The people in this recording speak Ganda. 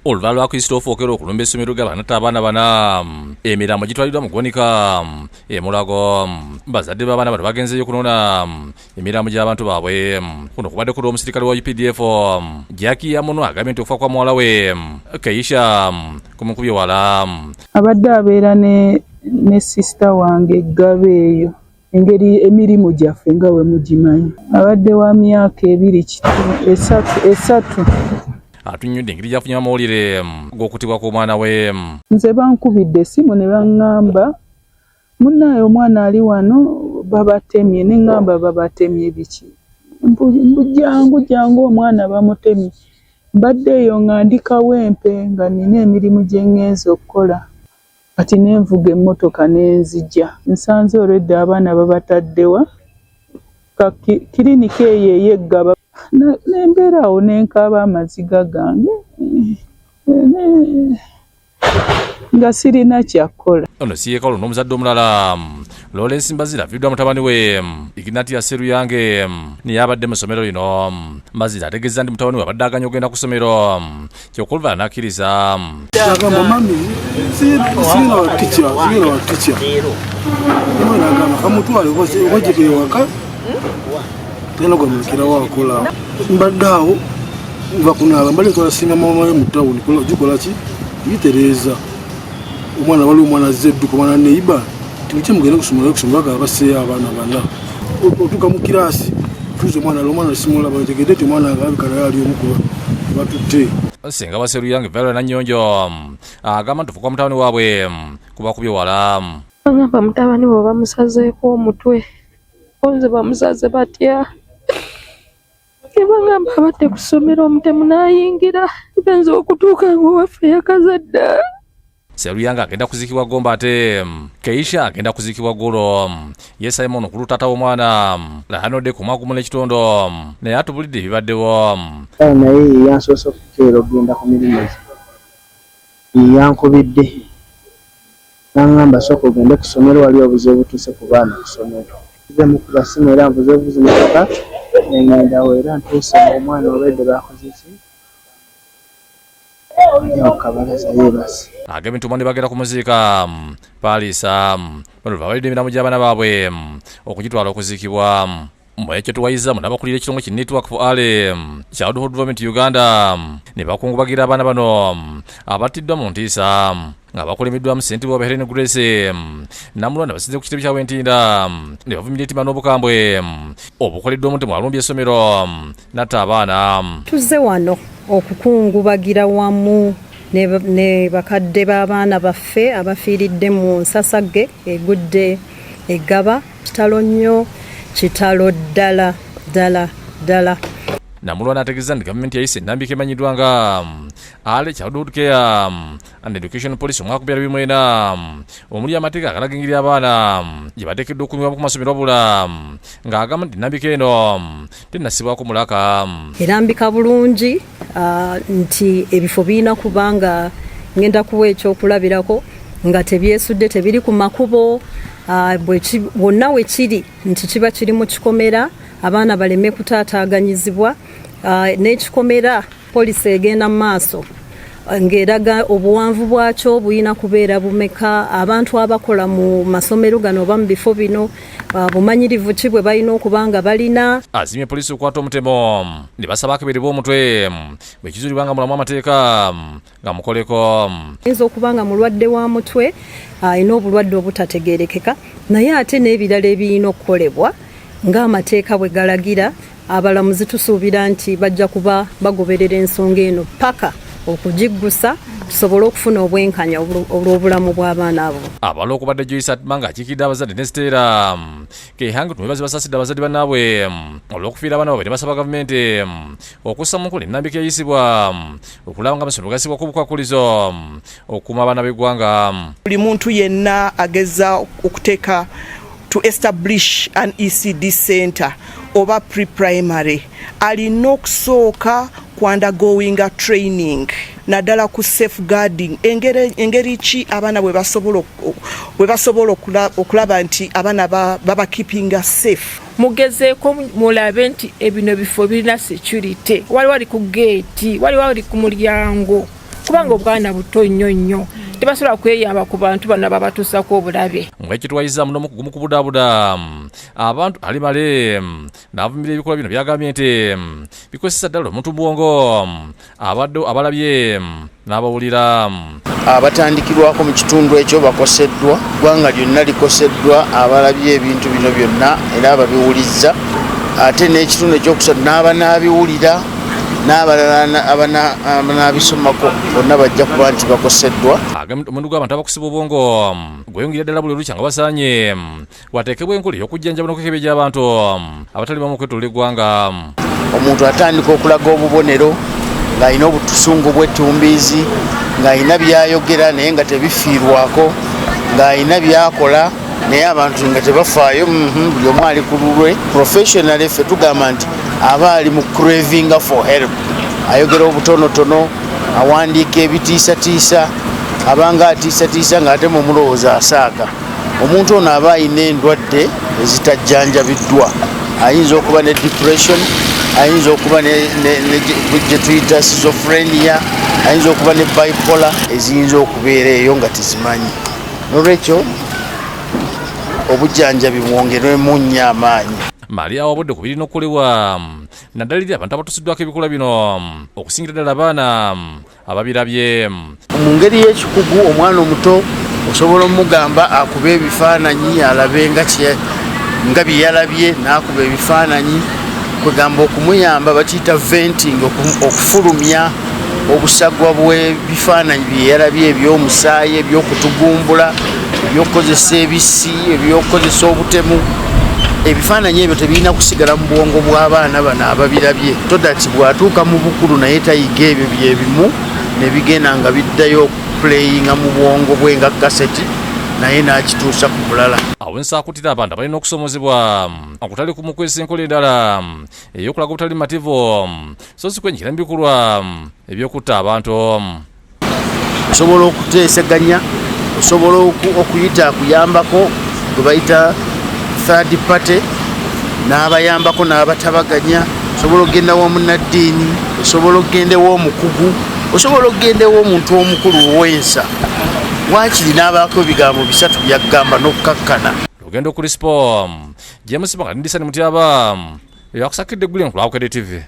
Oluvala lwa Kristo ofuukira okulumba essomero g'abantu abaana bana emirambo gitwaliddwa mu ggwanika Mulago. Bazadde b'abaana bano bagenzeeyo kunona emirambo gy'abantu baabwe. Kuno kubadde kuli omusirikale wa UPDF Jackie Yamuno agambye nti okufa kwa muwala we Keisha kumukubye wala. Abadde abeera ne sisita wange Gabe eyo engeri emirimu gyaffe nga we mugimanyi. Abadde wa myaka 3 atunyudde engeri gyafunye amawulire g'okutibwa kw'omwana we. Nze bankubidde essimu ne baŋŋamba munnaye omwana ali wano babatemye, ne ŋŋamba babatemye biki? Jangu omwana bamutemye. Mbadde eyo ng'andikawo empe nga nina emirimu gye ŋŋenza okukola. Kati ne nvuga emmotoka ne nzija. Nsanze olwedde abaana babataddewa. Kiriniki eyo eyeggaba. Nembeera awo nenkaaba amaziga gange nga sirina kyakola. Ono siyeekalo n'omuzadde omulala Lawrence Mbazira aviddwa mutabani we Ignatius Seruyange naye abadde mu ssomero lino. Mbazira ategeeza nti mutabani we abadde aganya okugenda ku ssomero kyokoliva n'akkiriza. Agamba mami sirina wa teacher agamba kamutwale wajjike ewaka tena gwamulekera wakola mbadde awo nva kunaaba mbale nkola singa mama we mu tawuni gikola ki yitereeza omwana wali omwana azze edduka omwana neiba timuke mugende kusomera abaseeyo abaana bana otuuka mu kiraasi tuze omwana simulaba ntegedde ti omwana alabikala yali omukuba batutte. Senga wa Seruyange Vero Nanyonjo agamba nti okufa kwa mutabani waabwe kubakubye wala. Bagamba mutabani we bamusazeeko omutwe nze bamusaze batya. Bagamba abadde ku ssomero omutemu n'ayingira nze okutuuka ng'owaffe yakazadde. Seruyange agenda kuzikibwa Gomba ate Keisha agenda kuzikibwa Gulu. Ye Simon okulu taata w'omwana lahanodde ku mwaka 1.5 naye atubulidde ebibaddewo. Naye yansoose okukeera okugenda ku mirimu gye. Yankubidde n'aŋŋamba sooka ogende ku ssomero wali obuzibu butuuse ku baana ku ssomero. Nze mu kubasimu era mvuze obuzi mmotoka nengendawo era ntuuse omwana olwedde bakoze ki okabalaza yeebase. Agambye nti omwani bagenda kumuziika Paalisa bano babalidde emiramu gy'abaana baabwe okugitwala okuziikibwa. Mwekyo tuwayiza n'abakulira ekirongole ki Network for Early Childhood Development Uganda ne bakungubagira abaana bano abattiddwa mu ntiisa nga bakolemeddwamu ssentebe wa Helen Grace Namulonda basinze ku kitebe kya Wentinda ne bavumirira ettima n'obukambwe obukoleddwa omutemu alumbye essomero n'atta abaana. Tuzze wano okukungubagira wamu ne bakadde b'abaana baffe abafiiridde mu nsasagge egudde eggaba kitalo nnyo kitalo ddala. Namulwana ategeeza nti gavumenti yayise ennambika emanyiddwa nga Early Childhood Care and Education Policy omwaka 2024 omuli amateeka agalaga engeri abaana gye bateekeddwa okunyumibwa ku masomero wabula ng'agamba nti ennambika eno tennasibwako mulaka. Erambika bulungi nti ebifo birina kubanga ngenda kuwa ekyokulabirako nga tebyesudde tebiri ku makubo bonna we kiri nti kiba kiri mu kikomera abaana baleme kutaataaganyizibwa n'ekikomera polisi egenda mu maaso ng'eraga obuwanvu bwakyo buyina kubeera bumeka abantu abakola mu masomero gano oba mu bifo bino bumanyirivu ki bwe balina okuba nga balina. Azimye polisi okukwata omutemo ne basaba akeberebwa omutwe bwe kizuulibwa nga mulamu amateeka nga mukoleko. Ayinza okuba nga mulwadde wa mutwe alina obulwadde obutategeerekeka naye ate n'ebirala ebirina okukolebwa ng'amateeka bwe galagira. Abalamuzi tusuubira nti bajja kuba bagoberera ensonga eno paka okugiggusa tusobole okufuna obwenkanya olw'obulamu bw'abaana abo. Abala okubadde Joyce Atmanga akiikidde abazadde ne Stella Kehange tumwebaze basaasidde abazadde bannaabwe olw'okufiira abaana baabwe ne basaba gavumenti okussa mu nkola ennambika eyisibwa okulaba nga amasomero gasibwa ku bukwakulizo okukuuma abaana b'eggwanga. Buli muntu yenna ageza okuteeka to establish an ECD center oba pre-primary alina okusooka undergoing training naddala ku safeguarding engeri ki abaana bwe basobola okulaba nti abaana baba keeping safe. Mugezeeko mulabe nti ebino bifo birina security wali ku gate wali ku mulyango kubanga obwana buto nnyo tebasobola kweyamba ku bantu bano babatuusako obulabe. Mwekitwayiza muno mukugumu kubudaabuda abantu ali male n'avumirira ebikolwa bino byagambye nti bikozesa ddala omuntu bwongo abadde abalabye n'abawulira abatandikirwako mu kitundu ekyo bakoseddwa, ggwanga lyonna likoseddwa abalabye ebintu bino byonna era ababiwulizza, ate n'ekitundu ekyokusatu n'abanaabiwulira n'abalala abanabisomako bonna bajja kuba nti bakoseddwa. Omuwendo gw'abantu abakusiba obwongo gweyongera ddala buli lukya nga basaanye wateekebwa enkola ey'okujjanjaba n'okwekebejja abantu abatali bamu okwetoolera eggwanga. Omuntu atandika okulaga obubonero ng'alina obutusungu bw'ettumbiizi, ng'alina byayogera naye nga tebifiirwako, ng'alina byakola naye abantu nga tebafaayo, buli omu ali ku lulwe. Professionally ffe tugamba nti aba ali mu cravinga for help, ayogera obutonotono, awandiika ebitiisatiisa, abanga atiisatiisa ng'ate mu mulowooza asaaka. Omuntu ono aba alina endwadde ezitajjanjabiddwa, ayinza okuba ne depression, ayinza okuba gye tuyita schizophrenia, ayinza okuba ne bipolar, eziyinza okubeera eyo nga tezimanyi. Nolwekyo obujjanjabi bwongerwemu nnyo amaanyi. Maria wabudde ku birina okukolebwa naddalira abantu abatuusiddwako ebikolwa bino okusingira ddala abaana ababirabye. Mu ngeri y'ekikugu omwana omuto osobola omugamba akuba ebifaananyi alabe nga bye yalabye n'akuba ebifaananyi, kwegamba okumuyamba bakiyita venting, okufulumya obusagwa bw'ebifaananyi bye yalabye eby'omusaayi, eby'okutugumbula, ebyokukozesa ebisi, ebyokukozesa obutemu. Ebifaananyi ebyo tebirina kusigala mu bwongo bw'abaana bano ababirabye, todati bw'atuuka mu bukulu naye tayiga ebyo byebimu ne bigenda nga biddayo okupuleyinga mu bwongo bwe nga kaseti naye n'akituusa ku bulala. Awo nsaakutira abantu abalina okusomozebwa okutali kumu kwesa enkola endala ey'okulaga obutali mativu so si kwenjira mu bikolwa eby'okutta abantu. Osobola okuteeseganya, osobola okuyita akuyambako gwe bayita third party, n'abayambako n'abatabaganya. Osobola okugenda w'omunnaddiini, osobola okugenda w'omukugu, osobola okugenda w'omuntu omukulu w'ensa. Waakiri n'abaako ebigambo bisatu byagamba n'okkakkana. Lugendo ku Rispo James Banga ndisa ni Mutyaba yakusakidde eggulu enkulu Bukedde TV.